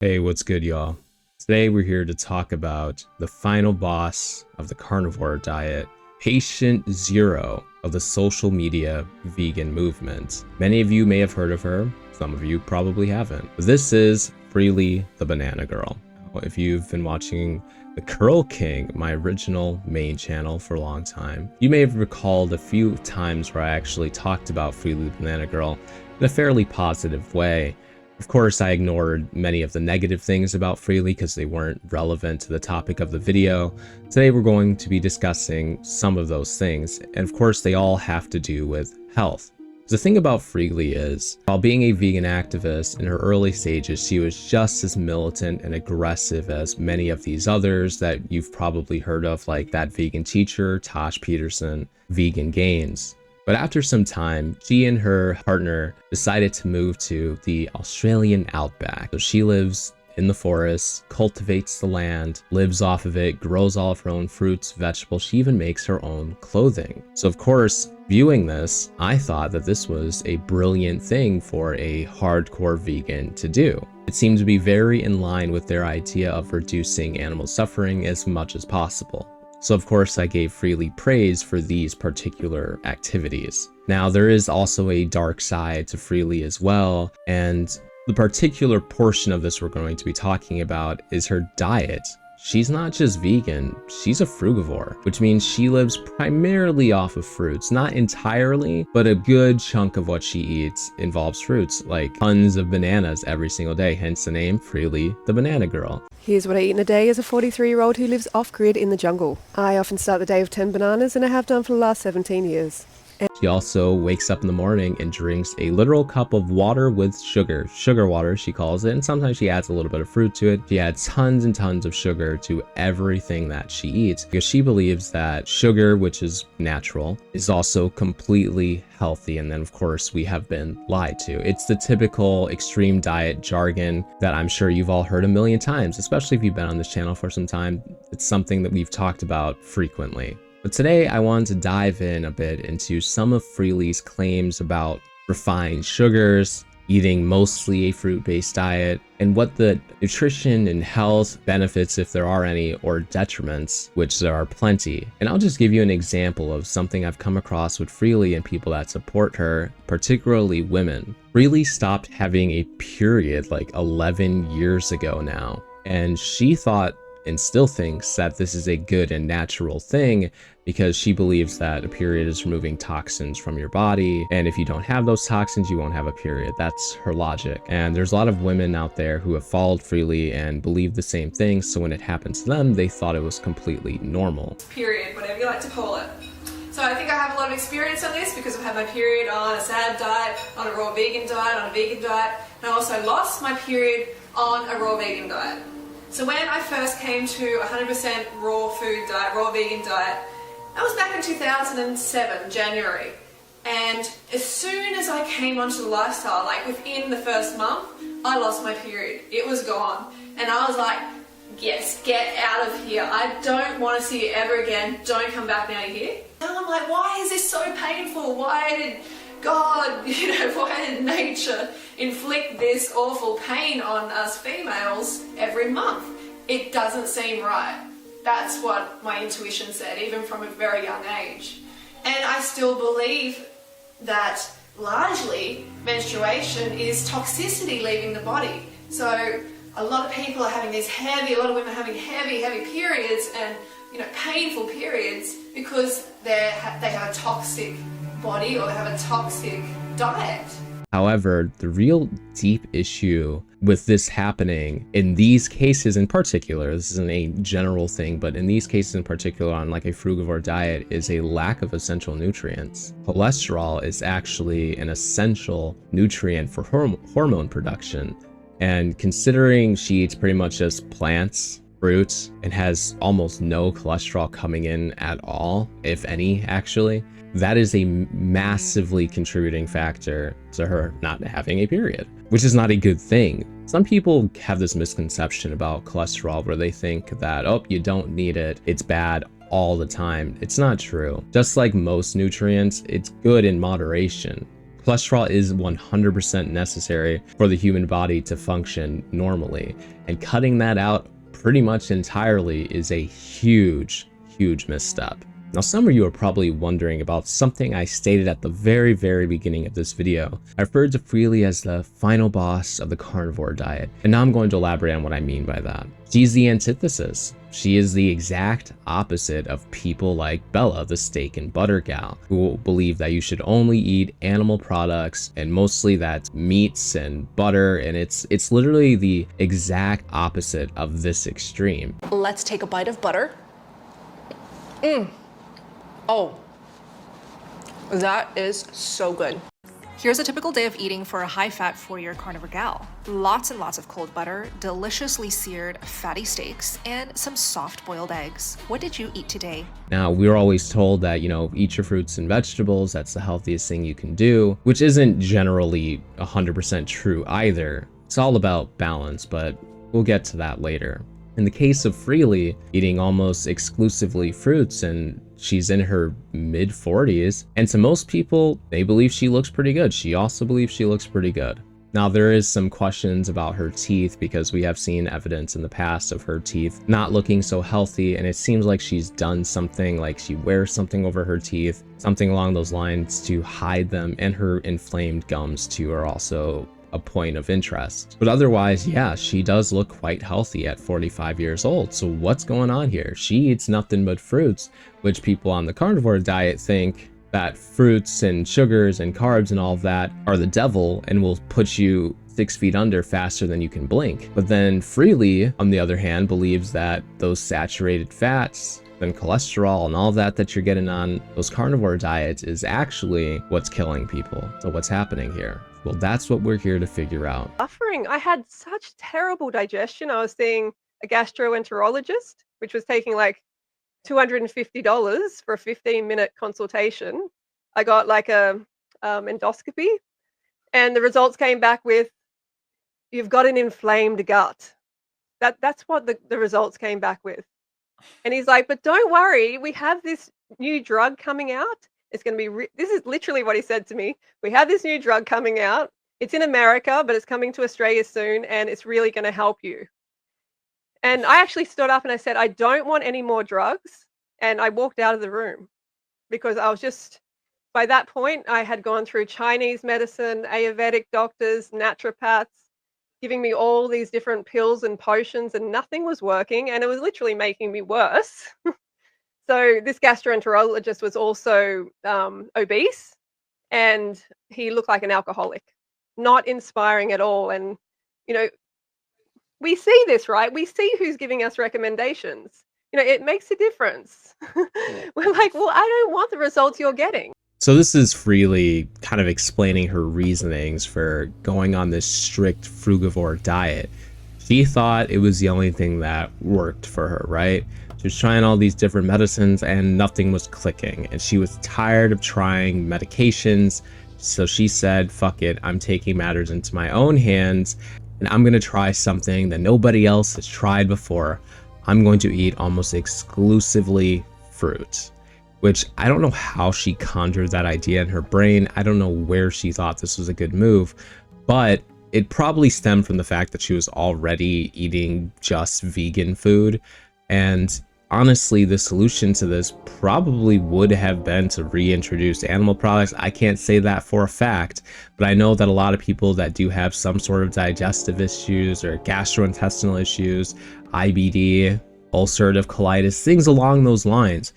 Hey, what's good, y'all? Today we're here to talk about the final boss of the carnivore diet, patient zero of the social media vegan movement. Many of you may have heard of her, some of you probably haven't. But this is Freelee the Banana Girl. If you've been watching the Curl King, my original main channel for a long time, you may have recalled a few times where I actually talked about Freelee the Banana Girl in a fairly positive way. Of course, I ignored many of the negative things about Freelee because they weren't relevant to the topic of the video. Today we're going to be discussing some of those things, and of course they all have to do with health. The thing about Freelee is, while being a vegan activist in her early stages, she was just as militant and aggressive as many of these others that you've probably heard of, like that vegan teacher, Tosh Peterson, Vegan Gains. But after some time, she and her partner decided to move to the Australian outback. So she lives in the forest, cultivates the land, lives off of it, grows all of her own fruits, vegetables. She even makes her own clothing. So of course, viewing this, I thought that this was a brilliant thing for a hardcore vegan to do. It seemed to be very in line with their idea of reducing animal suffering as much as possible. So of course I gave Freelee praise for these particular activities. Now there is also a dark side to Freelee as well, and the particular portion of this we're going to be talking about is her diet. She's not just vegan, she's a frugivore, which means she lives primarily off of fruits. Not entirely, but a good chunk of what she eats involves fruits, like tons of bananas every single day, hence the name Freelee the Banana Girl. Here's what I eat in a day as a 43-year-old who lives off-grid in the jungle. I often start the day with 10 bananas, and I have done for the last 17 years. She also wakes up in the morning and drinks a literal cup of water with sugar. Sugar water, she calls it, and sometimes she adds a little bit of fruit to it. She adds tons and tons of sugar to everything that she eats because she believes that sugar, which is natural, is also completely healthy. And then of course we have been lied to. It's the typical extreme diet jargon that I'm sure you've all heard a million times, especially if you've been on this channel for some time. It's something that we've talked about frequently. But today I wanted to dive in a bit into some of Freelee's claims about refined sugars, eating mostly a fruit-based diet, and what the nutrition and health benefits, if there are any, or detriments, which there are plenty. And I'll just give you an example of something I've come across with Freelee and people that support her, particularly women. Freelee stopped having a period like 11 years ago now, and she thought and still thinks that this is a good and natural thing because she believes that a period is removing toxins from your body, and if you don't have those toxins, you won't have a period. That's her logic. And there's a lot of women out there who have followed Freelee and believe the same thing, so when it happened to them, they thought it was completely normal. Period, whatever you like to call it. So I think I have a lot of experience on this because I've had my period on a SAD diet, on a raw vegan diet, on a vegan diet, and I also lost my period on a raw vegan diet. So when I first came to 100% raw food diet, raw vegan diet, that was back in 2007, January. And as soon as I came onto the lifestyle, like within the first month, I lost my period. It was gone. And I was like, yes, get out of here. I don't want to see you ever again. Don't come back now, you hear? And I'm like, why is this so painful? Why did God, why did nature inflict this awful pain on us females every month? It doesn't seem right. That's what my intuition said, even from a very young age. And I still believe that largely menstruation is toxicity leaving the body. So a lot of people are having these a lot of women are having heavy periods and painful periods because they have a toxic body or they have a toxic diet. However, the real deep issue with this happening in these cases in particular, this isn't a general thing, but in these cases in particular on like a frugivore diet, is a lack of essential nutrients. Cholesterol is actually an essential nutrient for hormone production. And considering she eats pretty much just plants, fruits, and has almost no cholesterol coming in at all, if any, actually, that is a massively contributing factor to her not having a period, which is not a good thing. Some people have this misconception about cholesterol where they think that, oh, you don't need it, it's bad all the time. It's not true. Just like most nutrients, it's good in moderation. Cholesterol is 100% necessary for the human body to function normally, and cutting that out pretty much entirely is a huge misstep. Now, some of you are probably wondering about something I stated at the very beginning of this video. I referred to Freelee as the final boss of the carnivore diet, and now I'm going to elaborate on what I mean by that. She's the antithesis. She is the exact opposite of people like Bella, the steak and butter gal, who believe that you should only eat animal products, and mostly that's meats and butter, and it's literally the exact opposite of this extreme. Let's take a bite of butter. Oh, that is so good. Here's a typical day of eating for a high-fat 4-year carnivore gal. Lots and lots of cold butter, deliciously seared fatty steaks, and some soft boiled eggs. What did you eat today? Now, we were always told that, eat your fruits and vegetables, that's the healthiest thing you can do, which isn't generally 100% true either. It's all about balance, but we'll get to that later. In the case of Freelee, eating almost exclusively fruits, and she's in her mid-40s, and to most people, they believe she looks pretty good. She also believes she looks pretty good. Now, there is some questions about her teeth because we have seen evidence in the past of her teeth not looking so healthy, and it seems like she's done something, like she wears something over her teeth, something along those lines to hide them, and her inflamed gums too are also a point of interest. But otherwise, yeah, she does look quite healthy at 45 years old. So what's going on here? She eats nothing but fruits, which people on the carnivore diet think that fruits and sugars and carbs and all of that are the devil and will put you 6 feet under faster than you can blink. But then Freelee, on the other hand, believes that those saturated fats and cholesterol and all of that you're getting on those carnivore diets is actually what's killing people. So what's happening here? Well, that's what we're here to figure out. Suffering. I had such terrible digestion. I was seeing a gastroenterologist, which was taking like $250 for a 15-minute consultation. I got like a endoscopy, and the results came back with, you've got an inflamed gut. That's what the results came back with. And he's like, but don't worry, we have this new drug coming out. It's going to be, this is literally what he said to me. We have this new drug coming out. It's in America, but it's coming to Australia soon, and it's really going to help you. And I actually stood up and I said, I don't want any more drugs. And I walked out of the room because I was just, by that point, I had gone through Chinese medicine, Ayurvedic doctors, naturopaths, giving me all these different pills and potions, and nothing was working. And it was literally making me worse. So this gastroenterologist was also obese, and he looked like an alcoholic, not inspiring at all. And, we see this, right? We see who's giving us recommendations. It makes a difference. We're like, well, I don't want the results you're getting. So this is Freelee kind of explaining her reasonings for going on this strict frugivore diet. She thought it was the only thing that worked for her, right? She was trying all these different medicines and nothing was clicking, and she was tired of trying medications. So she said, fuck it, I'm taking matters into my own hands, and I'm going to try something that nobody else has tried before. I'm going to eat almost exclusively fruit, which I don't know how she conjured that idea in her brain. I don't know where she thought this was a good move, but it probably stemmed from the fact that she was already eating just vegan food. And honestly, the solution to this probably would have been to reintroduce animal products. I can't say that for a fact, but I know that a lot of people that do have some sort of digestive issues or gastrointestinal issues, IBD, ulcerative colitis, things along those lines,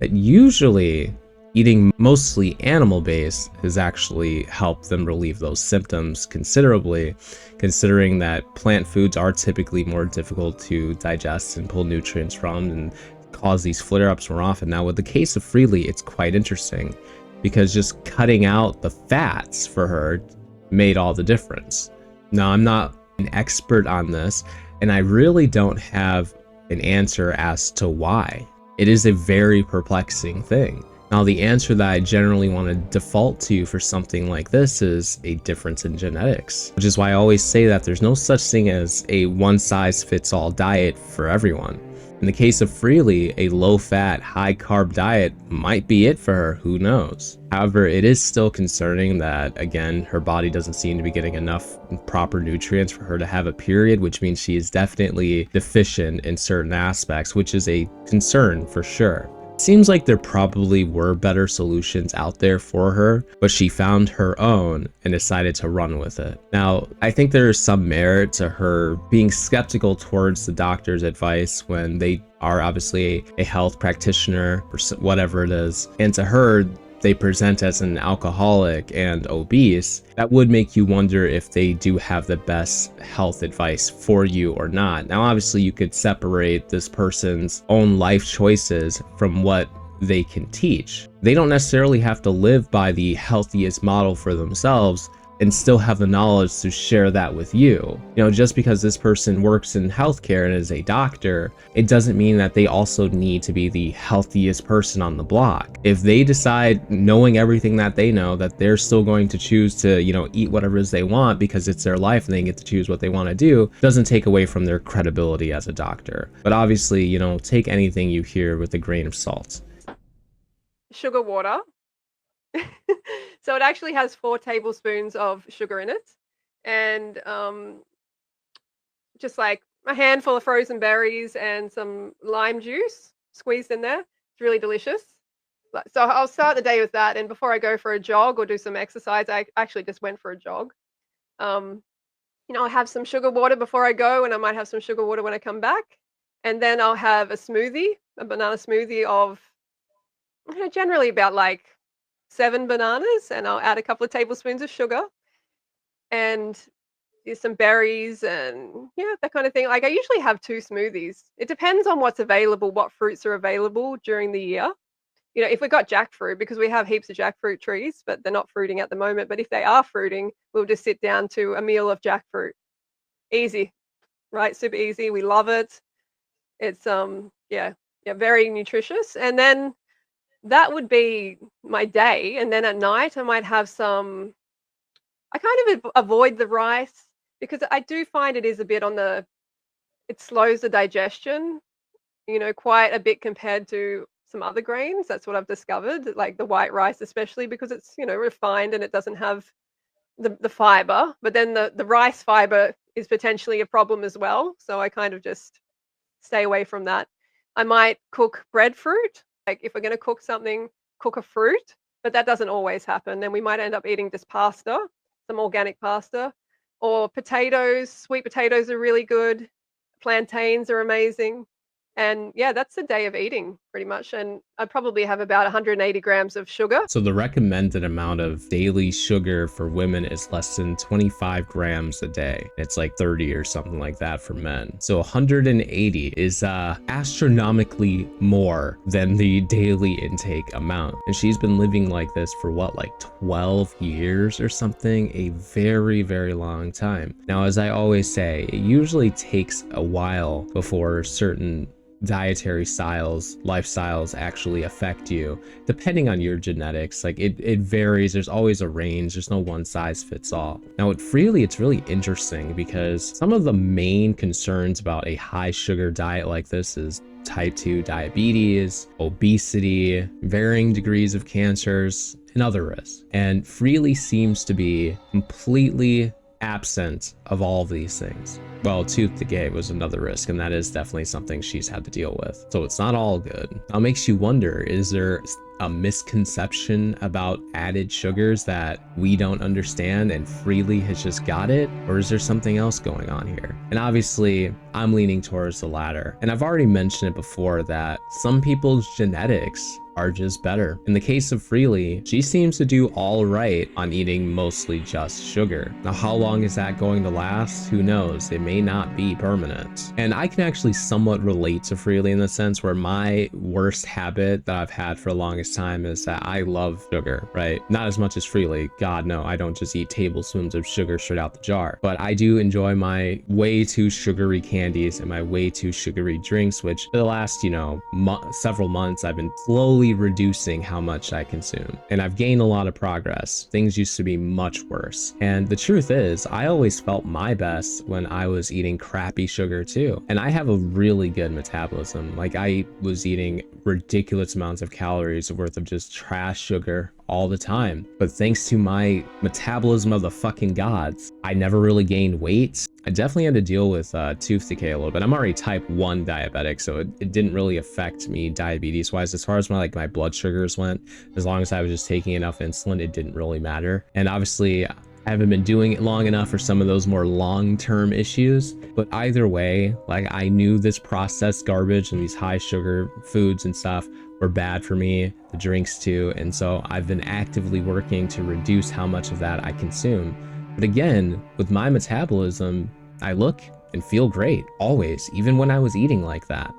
that usually eating mostly animal-based has actually helped them relieve those symptoms considerably, considering that plant foods are typically more difficult to digest and pull nutrients from and cause these flare-ups more often. Now, with the case of Freelee, it's quite interesting because just cutting out the fats for her made all the difference. Now, I'm not an expert on this, and I really don't have an answer as to why. It is a very perplexing thing. Now, the answer that I generally want to default to for something like this is a difference in genetics, which is why I always say that there's no such thing as a one-size-fits-all diet for everyone. In the case of Freelee, a low-fat, high-carb diet might be it for her, who knows? However, it is still concerning that, again, her body doesn't seem to be getting enough proper nutrients for her to have a period, which means she is definitely deficient in certain aspects, which is a concern for sure. Seems like there probably were better solutions out there for her, but she found her own and decided to run with it. Now, I think there is some merit to her being skeptical towards the doctor's advice when they are obviously a health practitioner or whatever it is, and to her, they present as an alcoholic and obese. That would make you wonder if they do have the best health advice for you or not. Now, obviously, you could separate this person's own life choices from what they can teach. They don't necessarily have to live by the healthiest model for themselves and still have the knowledge to share that with you. You know, just because this person works in healthcare and is a doctor, it doesn't mean that they also need to be the healthiest person on the block. If they decide, knowing everything that they know, that they're still going to choose to, you know, eat whatever it is they want because it's their life and they get to choose what they want to do, doesn't take away from their credibility as a doctor. But obviously, you know, take anything you hear with a grain of salt. Sugar water. So it actually has 4 tablespoons of sugar in it, and just like a handful of frozen berries and some lime juice squeezed in there. It's really delicious. So I'll start the day with that, and before I go for a jog or do some exercise, I actually just went for a jog. You know, I'll have some sugar water before I go, and I might have some sugar water when I come back, and then I'll have a smoothie, a banana smoothie of, you know, generally about like 7 bananas, and I'll add a couple of tablespoons of sugar and some berries and yeah, that kind of thing. Like I usually have 2 smoothies. It depends on what's available, what fruits are available during the year. You know, if we got jackfruit, because we have heaps of jackfruit trees, but they're not fruiting at the moment. But if they are fruiting, we'll just sit down to a meal of jackfruit. Easy, right? Super easy. We love it. It's yeah, very nutritious. And then that would be my day, and then at night I might have some. I kind of avoid the rice because I do find it is a bit on the. It slows the digestion, you know, quite a bit compared to some other grains. That's what I've discovered, like the white rice, especially because it's, you know, refined and it doesn't have the fiber. But then the rice fiber is potentially a problem as well. So I kind of just stay away from that. I might cook breadfruit. Like if we're going to cook something, cook a fruit, but that doesn't always happen. Then we might end up eating just pasta, some organic pasta, or potatoes. Sweet potatoes are really good. Plantains are amazing. And yeah, that's a day of eating pretty much. And I probably have about 180 grams of sugar. So the recommended amount of daily sugar for women is less than 25 grams a day. It's like 30 or something like that for men. So 180 is astronomically more than the daily intake amount. And she's been living like this for what, like 12 years or something? A very, very long time. Now, as I always say, it usually takes a while before certain dietary lifestyles actually affect you, depending on your genetics. Like it varies. There's always a range. There's no one size fits all. Now with Freelee, it's really interesting because some of the main concerns about a high sugar diet like this is type 2 diabetes, obesity, varying degrees of cancers, and other risks. And Freelee seems to be completely absent of all of these things. Well, tooth decay was another risk, and that is definitely something she's had to deal with. So it's not all good. Now, it makes you wonder, is there a misconception about added sugars that we don't understand and Freelee has just got it? Or is there something else going on here? And obviously, I'm leaning towards the latter. And I've already mentioned it before that some people's genetics are just better. In the case of Freelee, she seems to do all right on eating mostly just sugar. Now, how long is that going to last? Who knows? It may not be permanent. And I can actually somewhat relate to Freelee in the sense where my worst habit that I've had for the longest time is that I love sugar, right? Not as much as Freelee. God, no, I don't just eat tablespoons of sugar straight out the jar. But I do enjoy my way too sugary candies and my way too sugary drinks, which for the last, several months, I've been slowly slowly reducing how much I consume. And I've gained a lot of progress. Things used to be much worse. And the truth is, I always felt my best when I was eating crappy sugar too. And I have a really good metabolism. Like, I was eating ridiculous amounts of calories worth of just trash sugar all the time. But thanks to my metabolism of the fucking gods, I never really gained weight. I definitely had to deal with tooth decay a little bit. I'm already type 1 diabetic, so it didn't really affect me diabetes wise. As far as my blood sugars went, as long as I was just taking enough insulin, it didn't really matter. And obviously, I haven't been doing it long enough for some of those more long-term issues. But either way, like, I knew this processed garbage and these high sugar foods and stuff were bad for me, the drinks too. And so I've been actively working to reduce how much of that I consume. But again, with my metabolism, I look and feel great always, even when I was eating like that.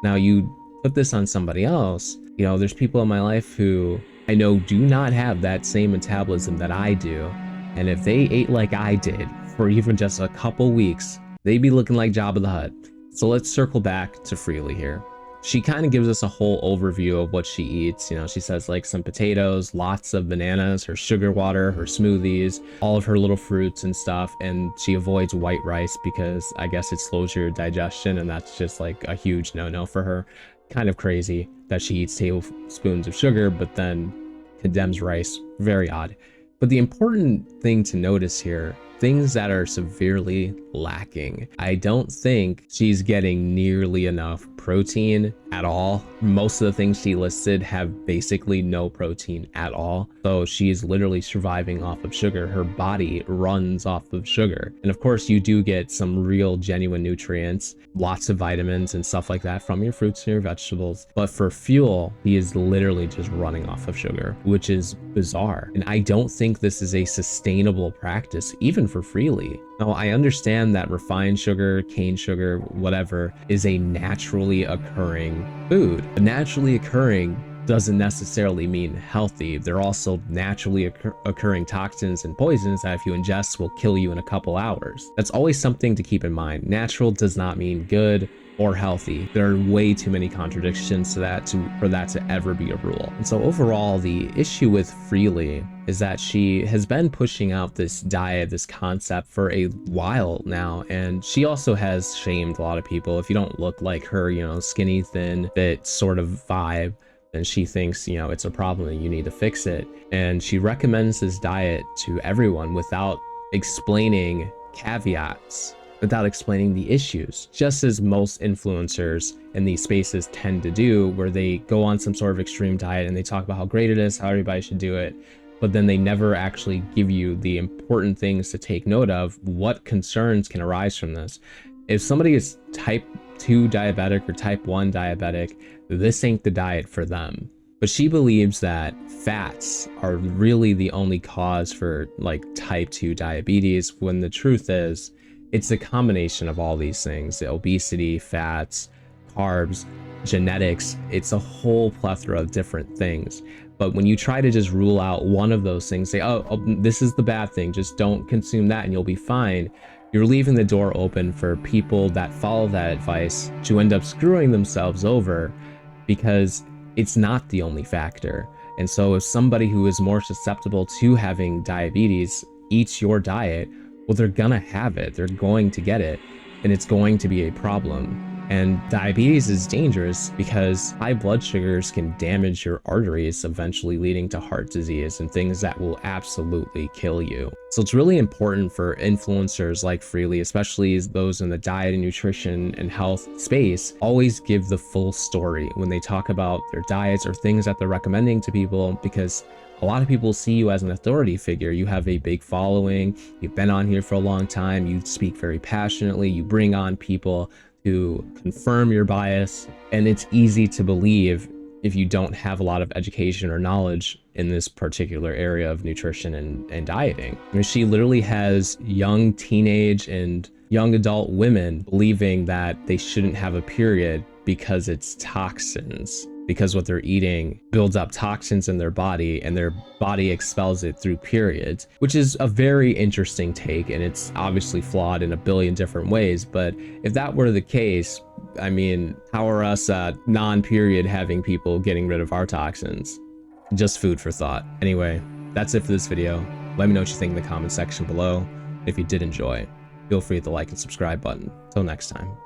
Now, you put this on somebody else, you know, there's people in my life who I know do not have that same metabolism that I do. And if they ate like I did for even just a couple weeks, they'd be looking like Jabba the Hutt. So let's circle back to Freelee here. She kind of gives us a whole overview of what she eats. You know, she says like some potatoes, lots of bananas, her sugar water, her smoothies, all of her little fruits and stuff. And she avoids white rice because I guess it slows your digestion, and that's just like a huge no-no for her. Kind of crazy that she eats tablespoons of sugar, but then condemns rice. Very odd. But the important thing to notice here, things that are severely lacking. I don't think she's getting nearly enough protein at all. Most of the things she listed have basically no protein at all. So she's literally surviving off of sugar. Her body runs off of sugar. And of course, you do get some real genuine nutrients, lots of vitamins and stuff like that from your fruits and your vegetables. But for fuel, he is literally just running off of sugar, which is bizarre. And I don't think this is a sustainable practice, even for Freelee. Now, I understand that refined sugar, cane sugar, whatever, is a naturally occurring food. But naturally occurring doesn't necessarily mean healthy. They're also naturally occurring toxins and poisons that if you ingest will kill you in a couple hours. That's always something to keep in mind. Natural does not mean good or healthy. There are way too many contradictions to that for that to ever be a rule. And so overall, the issue with Freelee is that she has been pushing out this diet, this concept for a while now. And she also has shamed a lot of people. If you don't look like her, you know, skinny, thin, fit sort of vibe, then she thinks, you know, it's a problem and you need to fix it. And she recommends this diet to everyone without explaining caveats, without explaining the issues, just as most influencers in these spaces tend to do, where they go on some sort of extreme diet and they talk about how great it is, how everybody should do it, but then they never actually give you the important things to take note of. What concerns can arise from this? If somebody is type 2 diabetic or type 1 diabetic, this ain't the diet for them. But she believes that fats are really the only cause for like type 2 diabetes, when the truth is, it's a combination of all these things: the obesity, fats, carbs, genetics. It's a whole plethora of different things. But when you try to just rule out one of those things, say, oh, this is the bad thing, just don't consume that and you'll be fine, you're leaving the door open for people that follow that advice to end up screwing themselves over, because it's not the only factor. And so if somebody who is more susceptible to having diabetes eats your diet, well, they're gonna have it, they're going to get it, and it's going to be a problem. And diabetes is dangerous because high blood sugars can damage your arteries, eventually leading to heart disease and things that will absolutely kill you. So it's really important for influencers like Freelee, especially those in the diet and nutrition and health space, always give the full story when they talk about their diets or things that they're recommending to people, because a lot of people see you as an authority figure. You have a big following, you've been on here for a long time, you speak very passionately, you bring on people to confirm your bias, and it's easy to believe if you don't have a lot of education or knowledge in this particular area of nutrition and dieting. I mean, she literally has young teenage and young adult women believing that they shouldn't have a period because it's toxins, because what they're eating builds up toxins in their body and their body expels it through periods, which is a very interesting take, and it's obviously flawed in a billion different ways. But if that were the case, I mean, how are us non-period having people getting rid of our toxins? Just food for thought. Anyway, that's it for this video. Let me know what you think in the comment section below. If you did enjoy, feel free to like and subscribe button. Till next time.